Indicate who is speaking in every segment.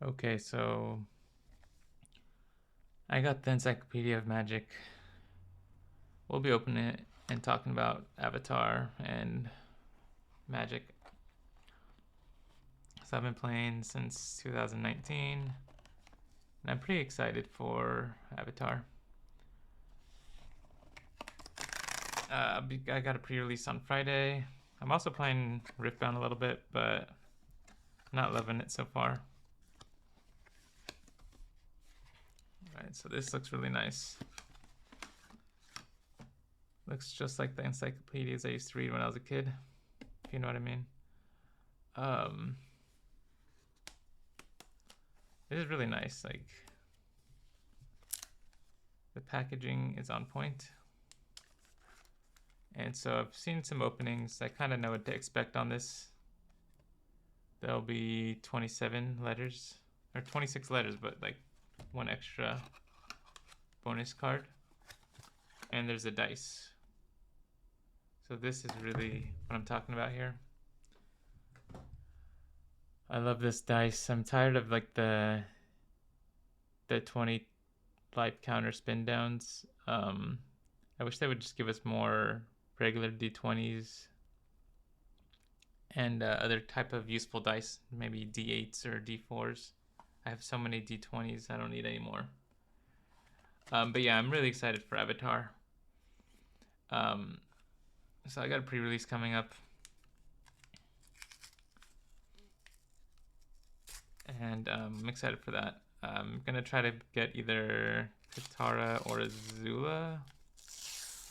Speaker 1: Okay, so I got the Encyclopedia of Magic. We'll be opening it and talking about Avatar and Magic. So I've been playing since 2019, and I'm pretty excited for Avatar. I got a pre-release on Friday. I'm also playing Riftbound a little bit, but not loving it so far. Alright, so this looks really nice. Looks just like the encyclopedias I used to read when I was a kid, if you know what I mean. It is really nice. Like, the packaging is on point. And so I've seen some openings. I kind of know what to expect on this. There'll be 27 letters, or 26 letters, but like one extra bonus card. And there's a dice. So this is really what I'm talking about here. I love this dice. I'm tired of like the 20 life counter spin downs. I wish they would just give us more regular D20s and other type of useful dice, maybe D8s or D4s. I have so many D20s, I don't need any more. But yeah, I'm really excited for Avatar. So I got a pre-release coming up. And I'm excited for that. I'm gonna try to get either Katara or Azula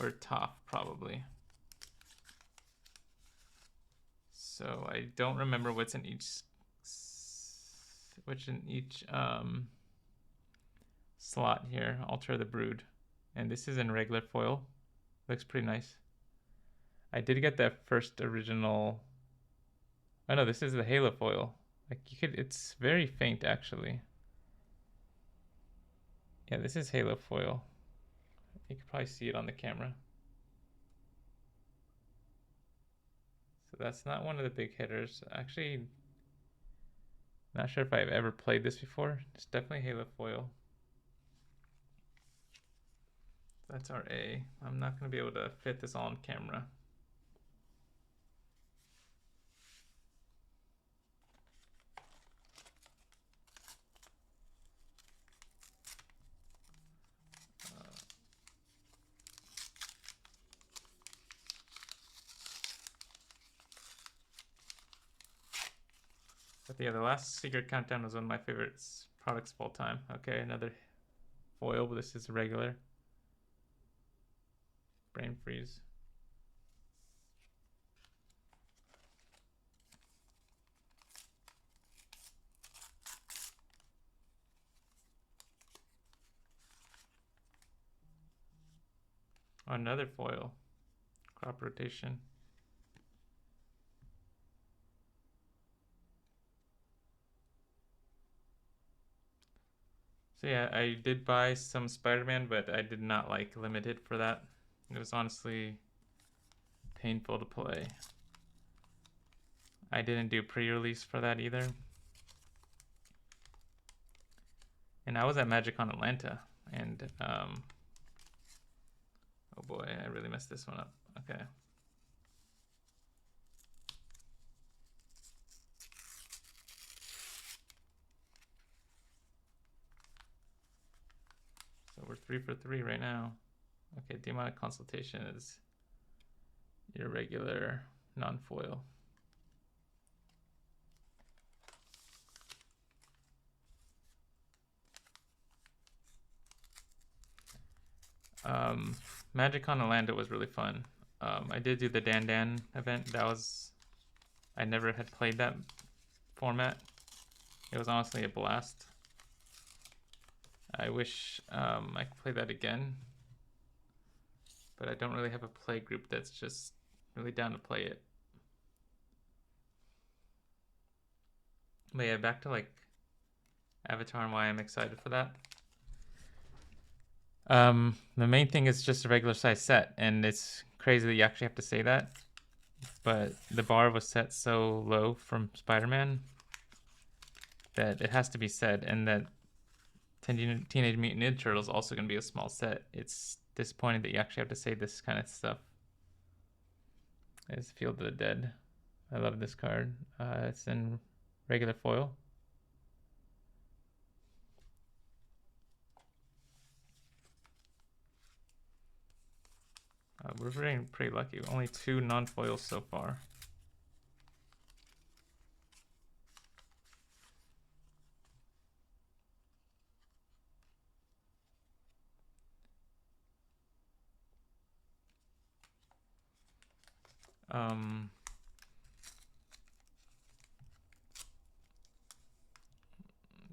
Speaker 1: or Toph probably. So I don't remember what's in each slot here. Altar the Brood, and this is in regular foil. Looks pretty nice. I did get that first original. Oh no, this is the Halo foil. Like you could, it's very faint actually. Yeah, this is Halo foil. You could probably see it on the camera. So that's not one of the big hitters. Actually, not sure if I've ever played this before. It's definitely Halo foil. That's our A. I'm not going to be able to fit this all on camera. But yeah, the last Secret Countdown was one of my favorite products of all time. Okay, another foil, but this is regular. Brain freeze. Oh, another foil. Crop rotation. So yeah, I did buy some Spider-Man, but I did not like limited for that. It was honestly painful to play. I didn't do pre-release for that either. And I was at MagicCon Atlanta, and oh boy, I really messed this one up. Okay. So we're 3 for 3 right now. Okay, Demonic Consultation is your regular non-foil. MagicCon Atlanta was really fun. I did do the Dan Dan event. That was, I never had played that format. It was honestly a blast. I wish I could play that again, but I don't really have a play group that's just really down to play it. But yeah, back to like Avatar and why I'm excited for that. The main thing is just a regular size set, and it's crazy that you actually have to say that. But the bar was set so low from Spider-Man that it has to be said, and that Teenage Mutant Ninja Turtles is also going to be a small set. It's disappointing that you actually have to say this kind of stuff. It's Field of the Dead. I love this card. It's in regular foil. We're pretty lucky. Only 2 non-foils so far.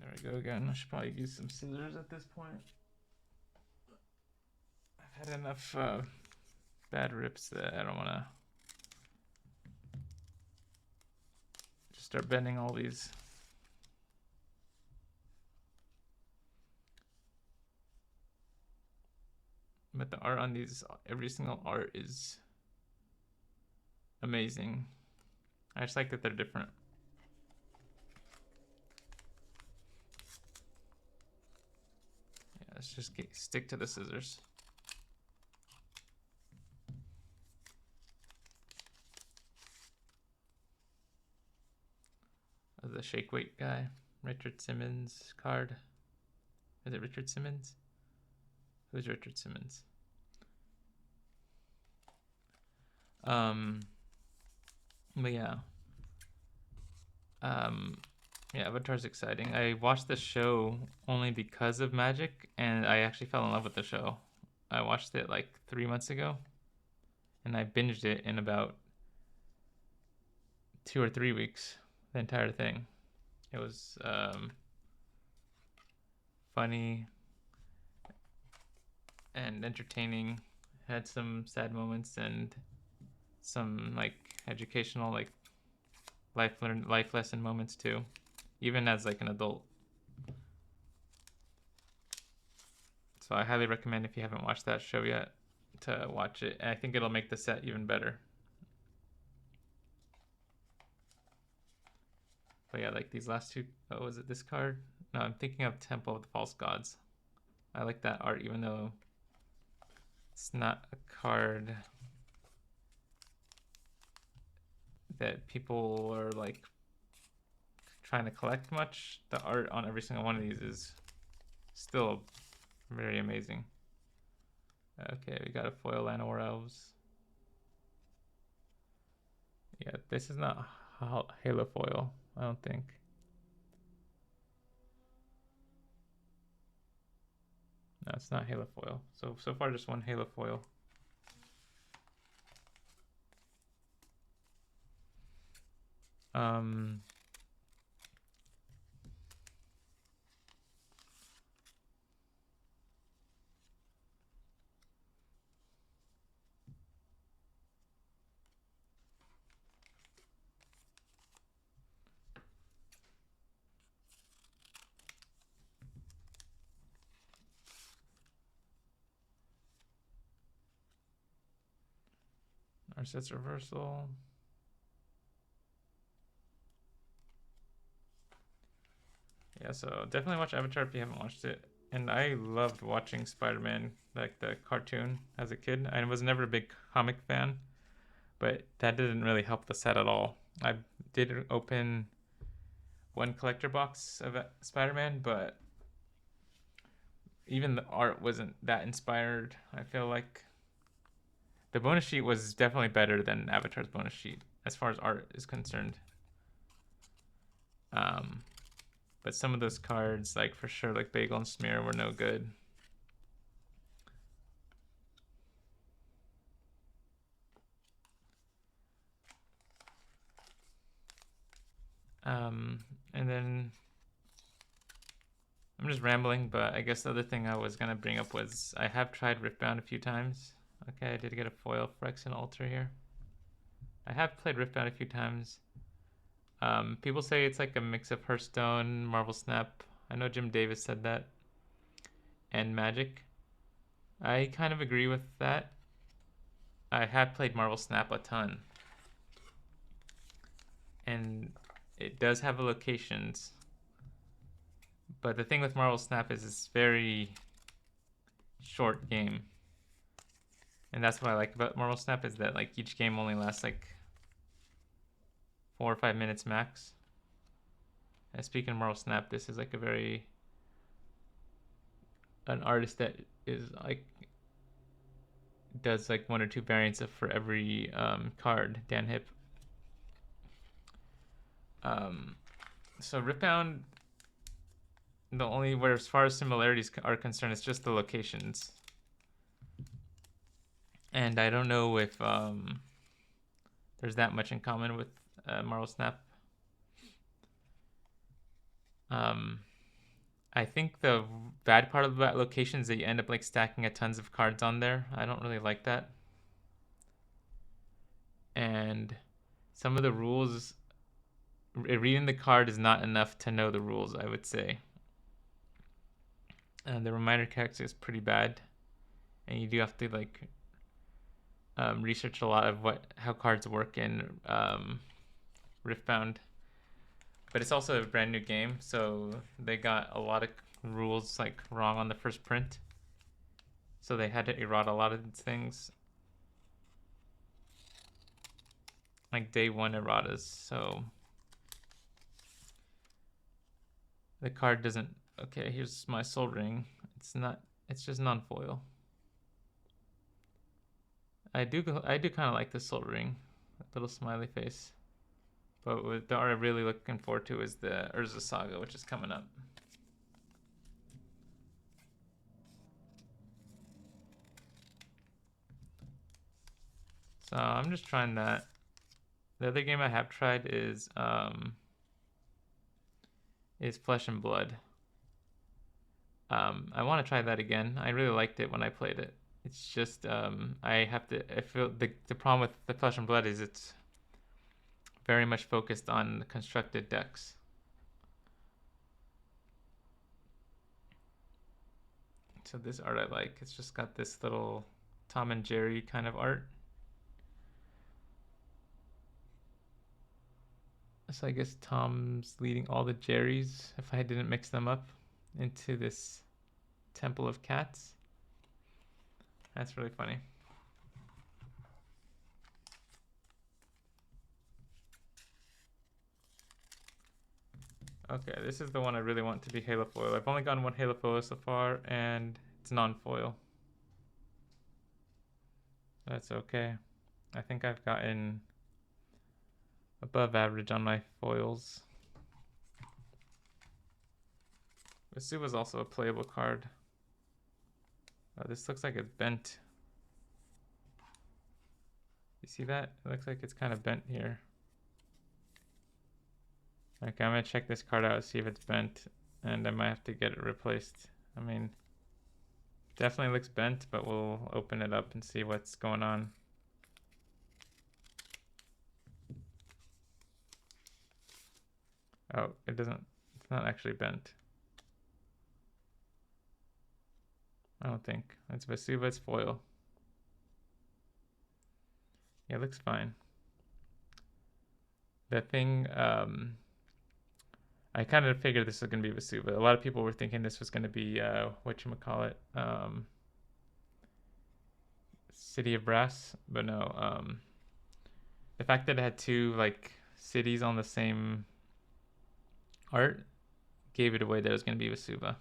Speaker 1: There we go again. I should probably use some scissors at this point. I've had enough bad rips that I don't want to just start bending all these. But the art on these, every single art is amazing. I just like that they're different. Yeah, let's just stick to the scissors. The shake weight guy, Richard Simmons card. Is it Richard Simmons? Who's Richard Simmons? But yeah. Yeah, Avatar's exciting. I watched the show only because of Magic, and I actually fell in love with the show. I watched it like 3 months ago, and I binged it in about 2 or 3 weeks, the entire thing. It was funny and entertaining. Had some sad moments and some like educational, like life lesson moments too, even as like an adult. So I highly recommend, if you haven't watched that show yet, to watch it. And I think it'll make the set even better. But yeah, like these last 2. Oh, was it this card? No, I'm thinking of Temple of the False Gods. I like that art, even though it's not a card that people are like trying to collect much. The art on every single one of these is still very amazing. Okay, we got a foil Llanowar Elves. Yeah, this is not Halo foil, I don't think. No, it's not Halo foil. So far just one Halo foil. Our sets reversal. Yeah, so definitely watch Avatar if you haven't watched it. And I loved watching Spider-Man, like the cartoon, as a kid. I was never a big comic fan, but that didn't really help the set at all. I did open one collector box of Spider-Man, but even the art wasn't that inspired. I feel like the bonus sheet was definitely better than Avatar's bonus sheet as far as art is concerned. But some of those cards, like for sure, like Bagel and Smear, were no good. And then I'm just rambling, but I guess the other thing I was gonna bring up was I have tried Riftbound a few times. Okay, I did get a foil Phyrexian Altar here. I have played Riftbound a few times. People say it's like a mix of Hearthstone, Marvel Snap. I know Jim Davis said that. And Magic. I kind of agree with that. I have played Marvel Snap a ton. And it does have locations But the thing with Marvel Snap is it's very short game. And that's what I like about Marvel Snap is that like each game only lasts like 4 or 5 minutes max. And speaking of Marvel Snap, this is like an artist that is like does like 1 or 2 variants of for every card. Dan Hip. So Ripbound, the only where as far as similarities are concerned, it's just the locations. And I don't know if there's that much in common with Marvel Snap. I think the bad part of that location is that you end up like stacking a tons of cards on there. I don't really like that. And some of the rules, reading the card is not enough to know the rules, I would say. And the reminder text is pretty bad. And you do have to like research a lot of how cards work in Riftbound. But it's also a brand new game, so they got a lot of rules like wrong on the first print. So they had to errata a lot of things. Like day 1 erratas, so the card doesn't. Okay, here's my Soul Ring. It's just non-foil. I do kind of like the Soul Ring, little smiley face. But what I'm really looking forward to is the Urza Saga, which is coming up. So I'm just trying that. The other game I have tried is Flesh and Blood. I want to try that again. I really liked it when I played it. It's just I feel the problem with the Flesh and Blood is it's very much focused on constructed decks. So this art I like. It's just got this little Tom and Jerry kind of art. So I guess Tom's leading all the Jerrys, if I didn't mix them up, into this temple of cats. That's really funny. Okay, this is the one I really want to be Halo Foil. I've only gotten 1 Halo Foil so far, and it's non-foil. That's okay. I think I've gotten above average on my foils. Vasuva's also a playable card. Oh, this looks like it's bent. You see that? It looks like it's kind of bent here. Okay, I'm gonna check this card out, see if it's bent, and I might have to get it replaced. I mean, definitely looks bent, but we'll open it up and see what's going on. Oh, it's not actually bent. I don't think. It's Vasuva, it's foil. Yeah, it looks fine. The thing, I kind of figured this was going to be Vasuva. A lot of people were thinking this was going to be, whatchamacallit, City of Brass, but no. The fact that it had 2, like, cities on the same art gave it away that it was going to be Vasuva.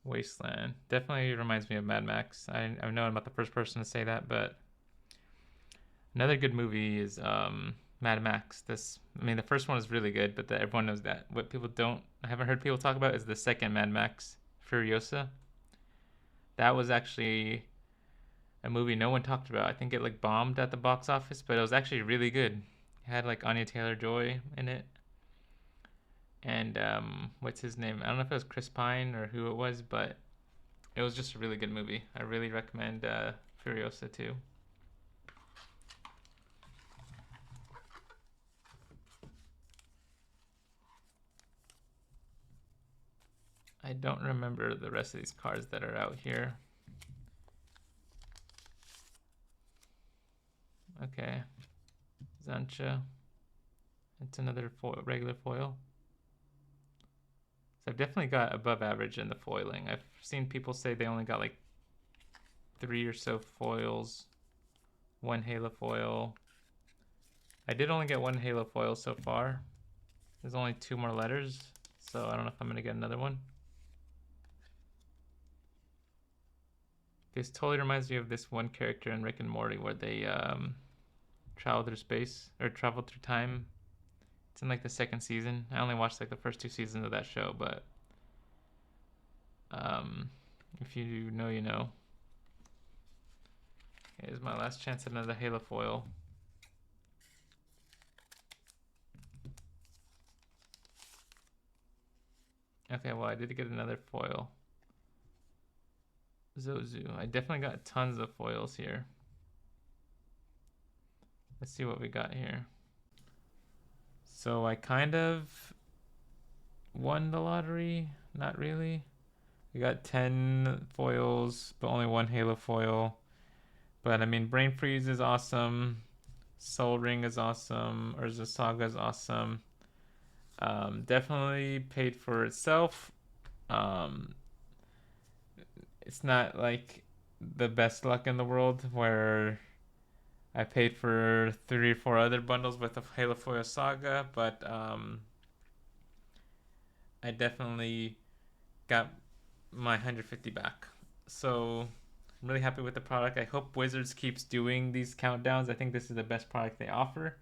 Speaker 1: Wasteland definitely reminds me of Mad Max. I know I'm not the first person to say that, but another good movie is Mad Max. The first one is really good, but everyone knows that. What I haven't heard people talk about is the second Mad Max, Furiosa. That was actually a movie no one talked about. I think it like bombed at the box office, but it was actually really good. It had like Anya Taylor-Joy in it. And what's his name? I don't know if it was Chris Pine or who it was, but it was just a really good movie. I really recommend Furiosa too. I don't remember the rest of these cards that are out here. Okay, Zancha. It's another foil, regular foil. So I've definitely got above average in the foiling. I've seen people say they only got like 3 or so foils, 1 halo foil. I did only get 1 halo foil so far. There's only 2 more letters, so I don't know if I'm gonna get another one. This totally reminds me of this one character in Rick and Morty where they travel through space or travel through time. It's in like the 2nd season. I only watched like the first 2 seasons of that show, but if you know, you know. Here's my last chance at another halo foil. Okay, well I did get another foil. Zozu. I definitely got tons of foils here. Let's see what we got here. So I kind of won the lottery. Not really. We got 10 foils, but only 1 halo foil. But I mean, Brain Freeze is awesome. Soul Ring is awesome. Urza Saga is awesome. Definitely paid for itself. It's not like the best luck in the world where I paid for 3 or 4 other bundles with the Halo Foil Saga, but I definitely got my 150 back. So I'm really happy with the product. I hope Wizards keeps doing these countdowns. I think this is the best product they offer.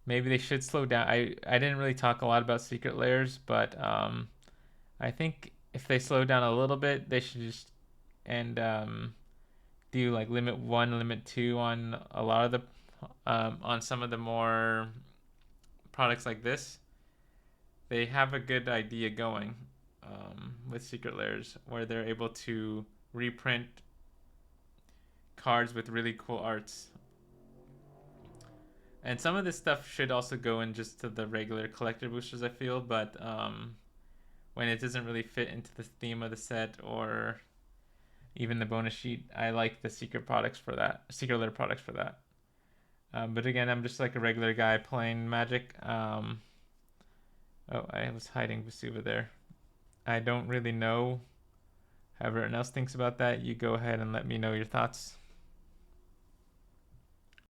Speaker 1: Maybe they should slow down. I didn't really talk a lot about Secret Lairs, but I think if they slow down a little bit, they should just and do like limit 1, limit 2 on a lot of the on some of the more products like this. They have a good idea going with Secret Lairs where they're able to reprint cards with really cool arts. And some of this stuff should also go in just to the regular collector boosters, I feel, but when it doesn't really fit into the theme of the set or even the bonus sheet, I like the secret products for that, Secret Lair products for that. But again, I'm just like a regular guy playing Magic. Oh, I was hiding Vesuva there. I don't really know how everyone else thinks about that. You go ahead and let me know your thoughts.